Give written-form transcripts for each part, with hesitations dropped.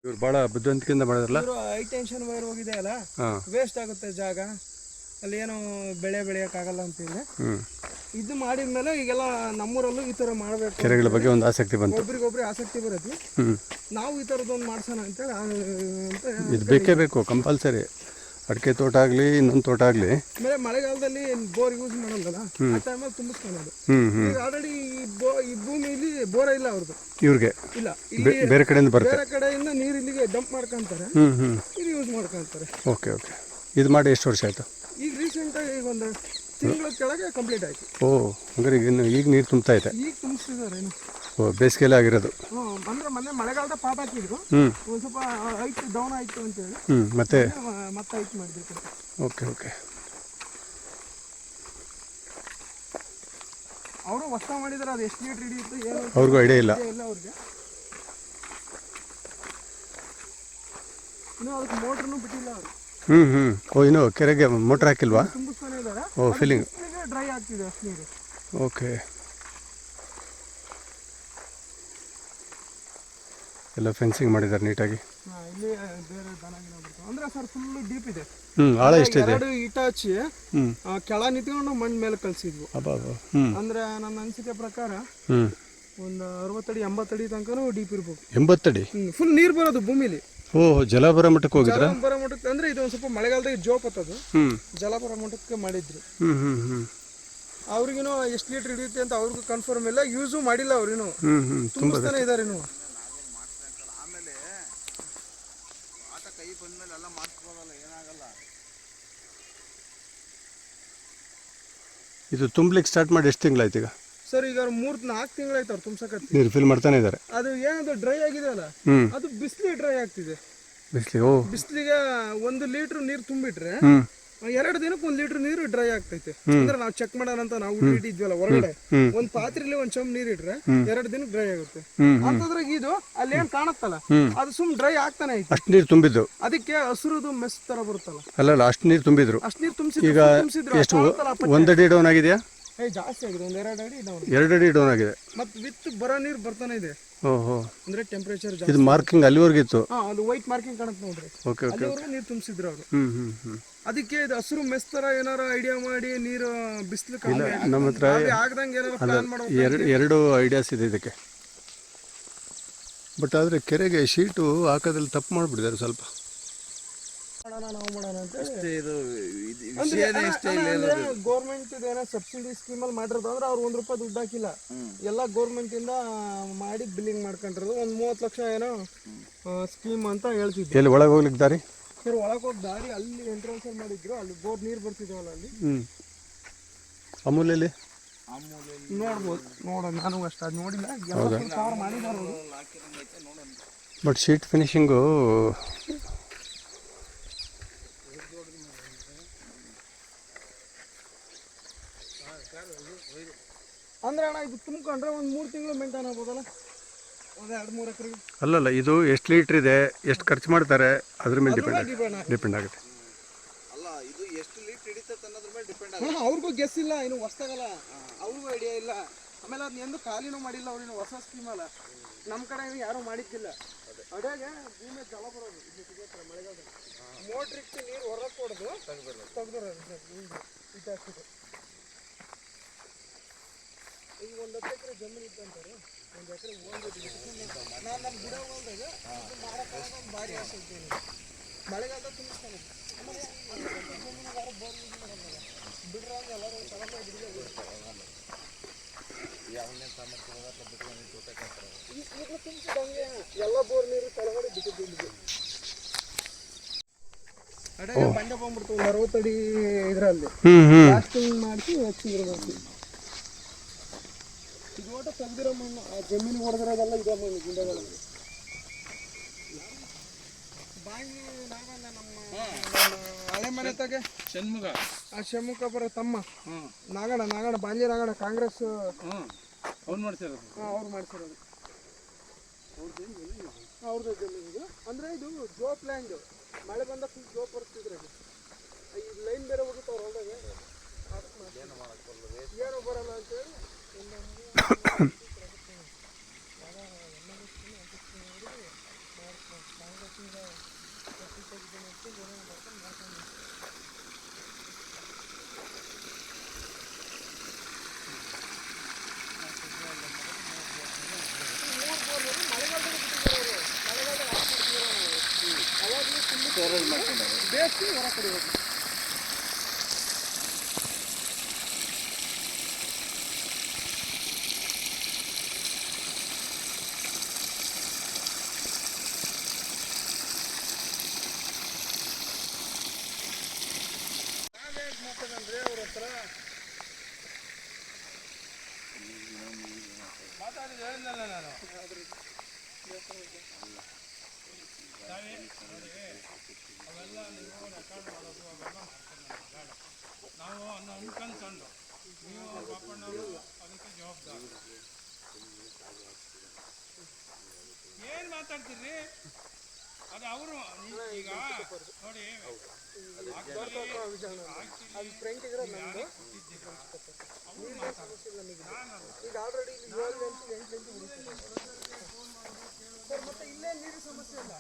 ಇವ್ರು ಭಾಳ ಬುದ್ಧಿವಂತಿಕೆಯಿಂದ ಮಾಡಿದ್ರಲ್ಲ. ಹೈ ಟೆನ್ಷನ್ ವೈರ್ ಹೋಗಿದೆ ಅಲ್ಲ, ವೇಸ್ಟ್ ಆಗುತ್ತೆ ಜಾಗ, ಅಲ್ಲಿ ಏನೋ ಬೆಳೆ ಬೆಳೆಯೋಕ್ಕಾಗಲ್ಲ ಅಂತೇಳಿ ಇದು ಮಾಡಿದ್ಮೇಲೆ ಈಗೆಲ್ಲ ನಮ್ಮೂರಲ್ಲೂ ಈ ಥರ ಮಾಡಬೇಕು, ಕೆರೆಗಳ ಬಗ್ಗೆ ಒಂದು ಆಸಕ್ತಿ ಬಂತು, ಒಬ್ರಿಗೊಬ್ರಿಗೆ ಆಸಕ್ತಿ ಬರುತ್ತೆ. ನಾವು ಈ ಥರದ್ದೊಂದು ಮಾಡ್ಸೋಣ ಅಂತೇಳಿ ಇದು ಬೇಕೇ ಬೇಕು, ಕಂಪಲ್ಸರಿ. ಅಡಿಕೆ ತೋಟ ಆಗಲಿ ಇನ್ನೊಂದು ತೋಟ ಆಗಲಿ, ಆಮೇಲೆ ಮಳೆಗಾಲದಲ್ಲಿ ಬೋರ್ ಯೂಸ್ ಮಾಡಲ್ಲ, ಆ ಟೈಮಲ್ಲಿ ತುಂಬಿಸ್ಕೊಳ್ಳೋದು. ಈಗ ಆಲ್ರೆಡಿ ಈ ಭೂಮಿಲಿ ಬೋರ ಇಲ್ಲ ಅವ್ರದ್ದು, ಇವ್ರಿಗೆ ಇಲ್ಲ, ಬೇರೆ ಕಡೆಯಿಂದ ಬರುತ್ತೆ, ಬೇರೆ ಕಡೆಯಿಂದ ನೀರು ಇಲ್ಲಿಗೆ ಡಂಪ್ ಮಾಡ್ಕೊಂತಾರೆ, ಇದು ಯೂಸ್ ಮಾಡ್ಕೊಂತಾರೆ. Okay okay. ಇದು ಮಾಡಿ ಎಷ್ಟು ವರ್ಷ ಆಯಿತು? ಈಗ ರೀಸೆಂಟಾಗಿ ಈಗ ಒಂದು ತಿಂಗಳ ಕೆಳಗೆ ಕಂಪ್ಲೀಟ್ ಆಯಿತು. ಓ, ಹಂಗಾರೆ ಈಗ ನೀರು ತುಂಬ್ತಾ ಐತೆ? ಈಗ ತುಂಬಿಸ್ತಿದ್ದಾರೆ ಏನು. ಓ, ಬೇಸಿಗೆಲ್ಲ ಆಗಿರೋದು. ಅಂದ್ರೆ ಮೊನ್ನೆ ಮಳೆಗಾಲದ ಪಾಪ ಹಾಕಿದ್ರು, ಒಂದು ಸ್ವಲ್ಪ ಹೈಟ್ ಡೌನ್ ಆಯಿತು ಅಂತೇಳಿ ಮತ್ತೆ ಹೈಟ್ ಮಾಡಬೇಕು. Okay okay. ಅವರು ಹೊಸ ಮಾಡಿದ್ರೆ ಅದು ಎಷ್ಟು ಲೀಟ್ರ್ ಹಿಡಿಯುತ್ತೆ ಏನು ಅವ್ರಿಗೂ ಐಡಿಯಾ ಇಲ್ಲ ಅವ್ರಿಗೆ. ಇನ್ನೂ ಅದಕ್ಕೆ ಮೋಟ್ರನ್ನು ಬಿಟ್ಟಿಲ್ಲ ಅವರು. ಓ, ಇನ್ನು ಕೆರೆಗೆ ಮೋಟ್ರ್ ಹಾಕಿಲ್ವಾ? ತುಂಬಿಸ್ತಾನೆ ಇದ್ದಾರೆ. ಓ, ಫಿಲ್ಲಿಂಗ್ ಡ್ರೈ ಆಗ್ತಿದೆ ಅಷ್ಟು ನೀರು. ಓಕೆ. ಎಲ್ಲ ಫೆನ್ಸಿಂಗ್ ಮಾಡಿದ್ದಾರೆ ನೀಟಾಗಿ. ಇಲ್ಲಿ ಬೇರೆ ದನಗಿನ ಬರ್ತಾವೆ ಅಂದ್ರೆ ಸರ್ ಫುಲ್ ಡೀಪ್ ಇದೆ. ಆಳ ಎಷ್ಟಿದೆ? 2 ಈಟ ಹಚ್ಚಿ ಕೆಳ ನಿಂತ್ಕೊಂಡು ಮಣ್ಣು ಮೇಲೆ ಕಳ್ಸಿದ್ವು. ಅಂದ್ರೆ ನನ್ನ ಅನಿಸಿಕೆ ಪ್ರಕಾರ ಒಂದು 60 ಅಡಿ 80 ಅಡಿ ತನಕನೂ ಡೀಪ್ ಇರ್ಬೇಕು. 80 ಅಡಿ ಫುಲ್ ನೀರು ಬರೋದು ಭೂಮಿಲಿ. ಓಹ್, ಜಲಭರ ಮಟ್ಟಕ್ಕೆ ಹೋಗಿದ್ರ? ಜಲಭರ ಮಟ್ಟಕ್ಕೆ ಅಂದ್ರೆ ಇದು ಒಂದು ಸ್ವಲ್ಪ ಮಳೆಗಾಲದಾಗ ಜೋಪತ್ತದು, ಜಲಭರ ಮಟ್ಟಕ್ಕೆ ಮಾಡಿದ್ರು. ಅವ್ರಿಗಿನೂ ಎಷ್ಟು ಲೀಟರ್ ಹಿಡಿಯುತ್ತೆ ಅಂತ ಅವ್ರಿಗೂ ಕನ್ಫರ್ಮ್ ಇಲ್ಲ, ಯೂಸು ಮಾಡಿಲ್ಲ ಅವ್ರಿನೂ, ತುಂಬಿಸ್ತಾನೆ ಇದಾರೆ ಇನ್ನು. ಇದು ತುಂಬಲಿಕ್ಕೆ ಸ್ಟಾರ್ಟ್ ಮಾಡಿ ಎಷ್ಟು ತಿಂಗಳಾಯ್ತು ಈಗ? ಸರ್ ಈಗ 3-4 ತಿಂಗಳಾಯ್ತು ಅವ್ರು ತುಂಬ್ಸಕತ್ತಿ. ನೀರು ಫಿಲ್ ಮಾಡ್ತಾನೆ ಇದ್ದಾರೆ. ಅದು ಏನದು ಡ್ರೈ ಆಗಿದೆ ಅಲ್ಲ, ಅದು ಬಿಸಿಲಿಗೆ ಡ್ರೈ ಆಗ್ತಿದೆ. ಬಿಸಿಲಿಗೆ 1 ಲೀಟರ್ ನೀರು ತುಂಬಿಟ್ರೆ 2 ದಿನಕ್ಕೆ 1 ಲೀಟರ್ ನೀರು ಡ್ರೈ ಆಗ್ತೈತೆ. ಅಂದ್ರೆ ನಾವು ಚೆಕ್ ಮಾಡೋಣ ಅಂತ ನಾವು ಇಟ್ಟಿದ್ವಲ್ಲ ಹೊರಗಡೆ, ಒಂದು ಪಾತ್ರೆಲಿ 1 ಚಮ್ ನೀರ್ ಇಟ್ರೆ 2 ದಿನಕ್ಕೆ ಡ್ರೈ ಆಗುತ್ತೆ. ಅಂತದ್ರಾಗ ಇದು ಅಲ್ಲಿ ಏನ್ ಕಾಣತ್ತಲ್ಲ, ಅದು ಸುಮ್ ಡ್ರೈ ಆಗ್ತಾನೆ ಐತೆ. ಅಷ್ಟು ನೀರು ತುಂಬಿದ್ದು, ಅದಕ್ಕೆ ಹಸುರುದು ಮೆಸ್ ತರ ಬರುತ್ತಲ್ಲ, ಅಲ್ಲ ಅಷ್ಟು ನೀರು ತುಂಬಿದ್ರು. ಅಷ್ಟು ನೀರು ತುಂಬಿಸಿದ್ರು. ಈಗ ಎಷ್ಟು 1 ಅಡಿ ಡೌನ್ ಆಗಿದೆಯಾ? ಜಾಸ್ತಿ ಆಗಿದೆ, 1-2 ಅಡಿ ಡೌನ್. 2 ಅಡಿ ಡೌನ್ ಆಗಿದೆ. ಮತ್ತೆ ವಿತ್ ಬರೋ ನೀರು ಬರ್ತಾನೆ ಇದೆ. ಓಹೋ, ಅಂದ್ರೆ ಟೆಂಪರೇಚರ್ ಇದು ಮಾರ್ಕಿಂಗ್ ಅಲ್ಲಿವರೆಗಿತ್ತು. ಅದು ವೈಟ್ ಮಾರ್ಕಿಂಗ್ ಕಾಣುತ್ತೆ ನೋಡ್ರಿ, ಅಲ್ಲಿವರೆಗೂ ನೀರು ತುಂಬಿಸಿದ್ರು ಅವರು. ಅದಕ್ಕೆ ಇದು ಹಸಿರು ಮೆಸ್ ತರ ಏನಾರ ಐಡಿಯಾ ಮಾಡಿ ನೀರು ಬಿಸಿಲು ನಮ್ಮ ಹತ್ರ ಆಗದಂಗೆ ಏನಾರ ಪ್ಲಾನ್ ಮಾಡಬೇಕು. 2 ಐಡಿಯಾಸ್ ಇದೆ ಇದಕ್ಕೆ. ಬಟ್ ಆದರೆ ಕೆರೆಗೆ ಶೀಟು ಹಾಕೋದ್ರಲ್ಲಿ ತಪ್ಪು ಮಾಡಿಬಿಟ್ಟಿದ್ದಾರೆ ಸ್ವಲ್ಪ. ಗೌರ್ಮೆಂಟ್ ಏನೋ ಸಬ್ಸಿಡಿ ಸ್ಕೀಮ್ ಅಲ್ಲಿ ಮಾಡಿರೋದು, ಅಂದ್ರೆ ಅವ್ರು 1 ರೂಪಾಯಿ ದುಡ್ಡು ಹಾಕಿಲ್ಲ, ಎಲ್ಲ ಗೌರ್ಮೆಂಟ್ ಇಂದ ಮಾಡಿ ಬಿಲ್ಲಿಂಗ್ ಮಾಡ್ಕೊಂಡಿರೋದು. ಒಂದು 30 ಲಕ್ಷ ಏನೋ ಸ್ಕೀಮ್ ಅಂತ ಹೇಳ್ತಿದ್ರು. ಎಲ್ಲಿ ಒಳಗೆ ಹೋಗ್ಲಿಕ್ಕೆ ದಾರಿ? ಸರ್ ಒಳಗೆ ಹೋಗಿ ದಾರಿ ಅಲ್ಲಿ ಎಂಟ್ರೆನ್ಸ್ ಅಲ್ಲಿ ಮಾಡಿದ್ರು, ಅಲ್ಲಿ ಬೋರ್ ನೀರು ಬರ್ತಿದ್ವಲ್ಲ ಅಲ್ಲಿ. ಅಮೂಲ್ಯಲ್ಲಿ ನೋಡ್ಬೋದು, ನೋಡೋಣ, ನಾನು ಅಷ್ಟು ಅದು ನೋಡಿಲ್ಲ. ಕವರ್ ಮಾಡಿದ್ದಾರೆ ಬಟ್ ಶೀಟ್ ಫಿನಿಶಿಂಗು ಅಂದ್ರೆ ಅಣ್ಣ ಇದು ತುಂಬ್ಕೊಂಡ್ರೆ ಒಂದು 3 ತಿಂಗಳು ಮೇಂಟೈನ್ ಆಗ್ಬೋದಲ್ಲ, ಒಂದು 2-3 ಎಕರೆಗೆ. ಅಲ್ಲಲ್ಲ, ಇದು ಎಷ್ಟು ಲೀಟ್ರ್ ಇದೆ, ಎಷ್ಟು ಖರ್ಚು ಮಾಡ್ತಾರೆ, ಅದ್ರ ಮೇಲೆ ಡಿಪೆಂಡ್ ಆಗುತ್ತೆ. ಅಲ್ಲ, ಇದು ಎಷ್ಟು ಲೀಟರ್ ಹಿಡಿತೈತೆ ಅನ್ನೋದ್ರ ಮೇಲೆ ಡಿಪೆಂಡ್ ಆಗುತ್ತೆ. ಅವ್ರಿಗೂ ಗೆಸ್ ಇಲ್ಲ, ಇನ್ನು ಹೊಸ್ದಾಗಲ್ಲ, ಅವ್ರಿಗೂ ಐಡಿಯಾ ಇಲ್ಲ. ಆಮೇಲೆ ಅದನ್ನ ಎಂದು ಖಾಲಿನೂ ಮಾಡಿಲ್ಲ ಅವ್ರು, ಇನ್ನು ಹೊಸ ಸ್ಕೀಮ್ ಅಲ್ಲ, ನಮ್ಮ ಕಡೆ ಯಾರೂ ಮಾಡಿದ್ದಿಲ್ಲ. ಅದಾಗೆ ಭೂಮಿ ಜಲ ಬರೋದು ಇಲ್ಲಿ ಸಿಗುತ್ತೆ ಮಳೆಗಾಲದಲ್ಲಿ, ಮೋಟ್ರಿಟ್ಟು ನೀರು ಹೊರಗೆ ಕೊಡೋದು ತೆಗ್ದಿರೋದು ಇದಾಗ್ತದೆ. ಈಗ 1 ಎಕರೆ ಜಮೀನು ಇದ್ದಂತಾರೆ, 1 ಎಕರೆ ನಾನು ನಮ್ಮ ಗಿಡ ಹೋದಾಗ ಮಾಡೋಕ್ಕಾಗ ಒಂದು ಭಾರಿ ಆಸೆ ಇದ್ದೇನೆ. ಮಳೆಗಾಲದ ತುಂಬಿಸ್ತಾನೆ, ಆಮೇಲೆ ಜಮೀನು ಯಾರು ಬೋರ್ ಯೂಸ್ ಮಾಡಲ್ಲ, ಬಿಡ್ರಂಗ ಎಲ್ಲರೂ ತಗೊಂಡು ಬಿಡಿಗೆ ಈಗ ತುಂಬಿಸಿದಂಗೆ ಎಲ್ಲ ಬೋರ್ ನೀರು ಕೆಳಗಡೆ ಬಿಟ್ಟಿದ್ದು. ಅಡೆ ಬಂಡೆ ಬಂದ್ಬಿಡ್ತು, 60 ಅಡಿ ಇದರಲ್ಲಿ ಪ್ಲಾಸ್ಟಿಂಗ್ ಮಾಡಿಸಿ ಹಚ್ಚಿರ್ಬೇಕು. ಇದು ಒಟ್ಟು ತೆಗ್ದಿರೋ ಮಣ್ಣು, ಆ ಜಮೀನು ಹೊಡೆದಿರೋದೆಲ್ಲ ಇದೆ ಮಣ್ಣು ಗುಂಡೆಗಳು. ಬಾಯಿ ನಾಗಣ್ಣ ನಮ್ಮ ಹಳೆ ಮನೆ ತಗೆ ಷಣ್ಮುಖ, ಆ ಷಣ್ಮುಖ ಬರೋ ತಮ್ಮ ನಾಗಣ್ಣ ಬಾಲ್ಯ ನಾಗಣ್ಣ, ಕಾಂಗ್ರೆಸ್ ಅವ್ರು ಮಾಡ್ಸಿರೋದು. ಅವ್ರು ಮಾಡ್ಸಿರೋದು ಅವ್ರದ್ದು ಜಮೀನು ಇದು. ಅಂದರೆ ಇದು ಜೋಪ್ ಲ್ಯಾಂಡ್, ಮಳೆ ಬಂದ ಫುಲ್ ಜೋಪ್ ಬರ್ತಿದ್ರೆ ಈ ಲೈನ್ ಬೇರೆ ಹೋಗುತ್ತೆ ಅವ್ರು ಹೊಲ್ದಾಗ, ಏನೋ ಬರಲ್ಲ ಅಂತೇಳಿ ಸ್ಟೋರೇಜ್ ಮಾಡ್ಕೊಂಡಾರೆ. ಬೇಸಿ ಹೊರ ಕಡೆ ಹೋಗಿ. ಮಾತಾಡಂದ್ರೆ ಅವ್ರ ಹತ್ರ ಮಾತಾಡಿದ್ರೆ ಹೇಳಿದ್ನಲ್ಲ ನಾನು. ಅವೆಲ್ಲ ನೀವು ರೆಕಾರ್ಡ್ ಮಾಡೋದು ಅವೆಲ್ಲ ಮಾಡ್ತಾರೆ ಬೇಡ. ನಾವು ಅನ್ಕಂಡು ನೀವು ಪಾಪಣ್ಣವರು ಅದಕ್ಕೆ ಜವಾಬ್ದಾರಿ. ಏನು ಮಾತಾಡ್ತೀರಿ? ಅದು ಅವರು ಈಗ ನೋಡಿ ಈಗ ಆಲ್ರೆಡಿ ಮತ್ತೆ ಇಲ್ಲೇ ನೀರಿನ ಸಮಸ್ಯೆ ಇಲ್ಲ.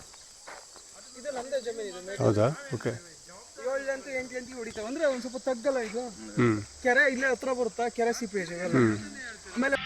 ಇದು ನಮ್ಮದೇ ಜಮೀನಿದೆ. ಹೌದಾ? ಓಕೆ. 7 ಗಂಟೆ 8 ಗಂಟೆಗೆ ಹೊಡಿತಾವೆ ಅಂದ್ರೆ ಒಂದು ಸ್ವಲ್ಪ ತಗ್ಗಲ್ಲ ಇದು ಕೆರೆ ಇಲ್ಲೇ ಹತ್ರ ಬರುತ್ತಾ ಕೆರೆ ಸೀಪೇಜ್ ಆಮೇಲೆ